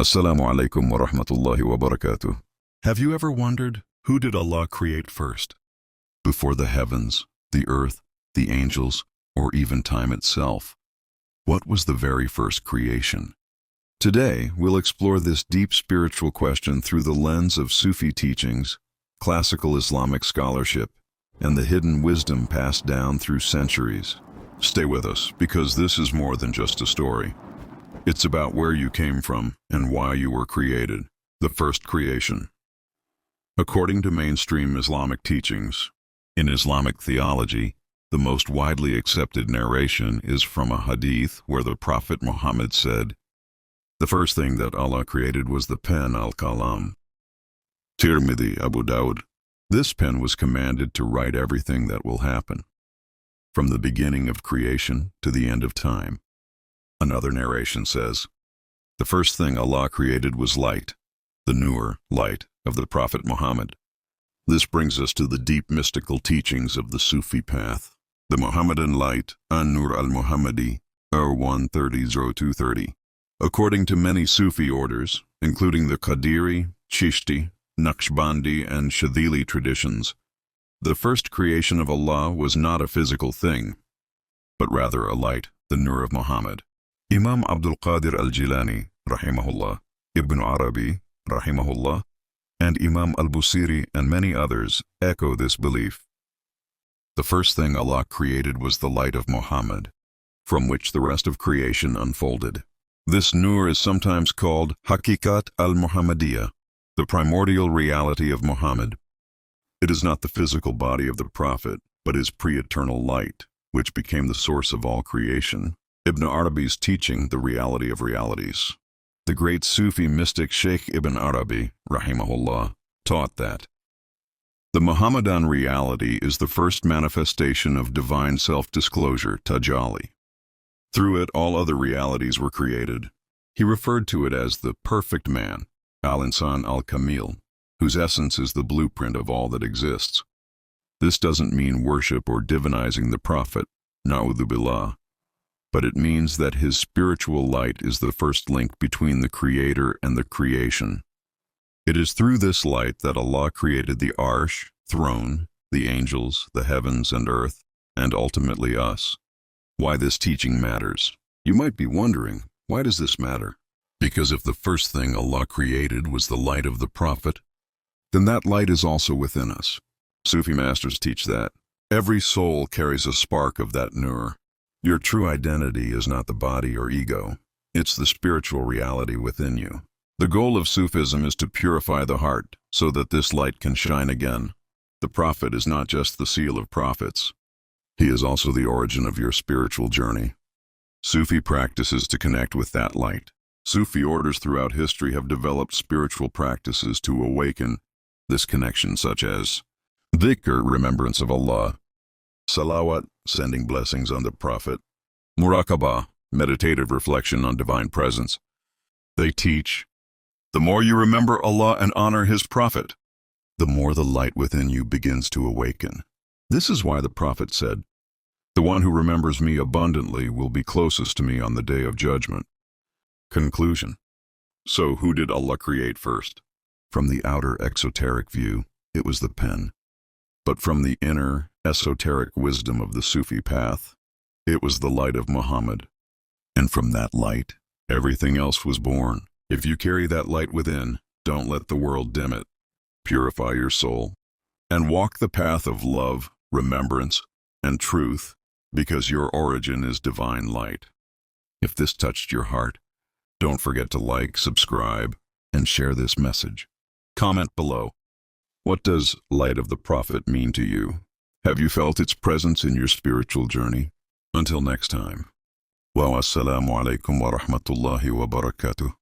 Assalamu alaikum wa rahmatullahi wa barakatuh. Have you ever wondered, who did Allah create first? Before the heavens, the earth, the angels, or even time itself? What was the very first creation? Today, we'll explore this deep spiritual question through the lens of Sufi teachings, classical Islamic scholarship, and the hidden wisdom passed down through centuries. Stay with us, because this is more than just a story. It's about where you came from and why you were created, the first creation. According to mainstream Islamic teachings, in Islamic theology, the most widely accepted narration is from a Hadith where the Prophet Muhammad said, "The first thing that Allah created was the pen al-Kalam." Tirmidhi, Abu Dawud. This pen was commanded to write everything that will happen, from the beginning of creation to the end of time. Another narration says, "The first thing Allah created was light, the An-Nur, light, of the Prophet Muhammad." This brings us to the deep mystical teachings of the Sufi path. The Muhammadan Light, An-Nur al-Muhammadi, R130-0230. According to many Sufi orders, including the Qadiri, Chishti, Naqshbandi, and Shadhili traditions, the first creation of Allah was not a physical thing, but rather a light, the Nur of Muhammad. Imam Abdul Qadir al-Jilani, rahimahullah, Ibn Arabi, rahimahullah, and Imam Al-Busiri and many others echo this belief. The first thing Allah created was the light of Muhammad, from which the rest of creation unfolded. This Nur is sometimes called Haqiqat al-Muhammadiyah, the primordial reality of Muhammad. It is not the physical body of the Prophet, but his pre-eternal light, which became the source of all creation. Ibn Arabi's teaching, the reality of realities. The great Sufi mystic Sheikh Ibn Arabi, rahimahullah, taught that the Muhammadan reality is the first manifestation of divine self-disclosure, tajalli. Through it, all other realities were created. He referred to it as the perfect man, al-Insan, al-Kamil, whose essence is the blueprint of all that exists. This doesn't mean worship or divinizing the Prophet, na'udhu billah, but it means that his spiritual light is the first link between the Creator and the creation. It is through this light that Allah created the Arsh, throne, the angels, the heavens and earth, and ultimately us. Why this teaching matters? You might be wondering, why does this matter? Because if the first thing Allah created was the light of the Prophet, then that light is also within us. Sufi masters teach that every soul carries a spark of that Nur. Your true identity is not the body or ego. It's the spiritual reality within you. The goal of Sufism is to purify the heart so that this light can shine again. The Prophet is not just the seal of prophets. He is also the origin of your spiritual journey. Sufi practices to connect with that light. Sufi orders throughout history have developed spiritual practices to awaken this connection, such as Dhikr, remembrance of Allah; Salawat, sending blessings on the Prophet; Muraqabah, meditative reflection on divine presence. They teach, the more you remember Allah and honor His Prophet, the more the light within you begins to awaken. This is why the Prophet said, "The one who remembers me abundantly will be closest to me on the day of judgment." Conclusion. So who did Allah create first? From the outer exoteric view, it was the pen. But from the inner, esoteric wisdom of the Sufi path, it was the light of Muhammad. And from that light, everything else was born. If you carry that light within, don't let the world dim it. Purify your soul, and walk the path of love, remembrance, and truth, because your origin is divine light. If this touched your heart, don't forget to like, subscribe, and share this message. Comment below. What does light of the Prophet mean to you? Have you felt its presence in your spiritual journey? Until next time. Wa assalamu alaikum wa rahmatullahi wa barakatuh.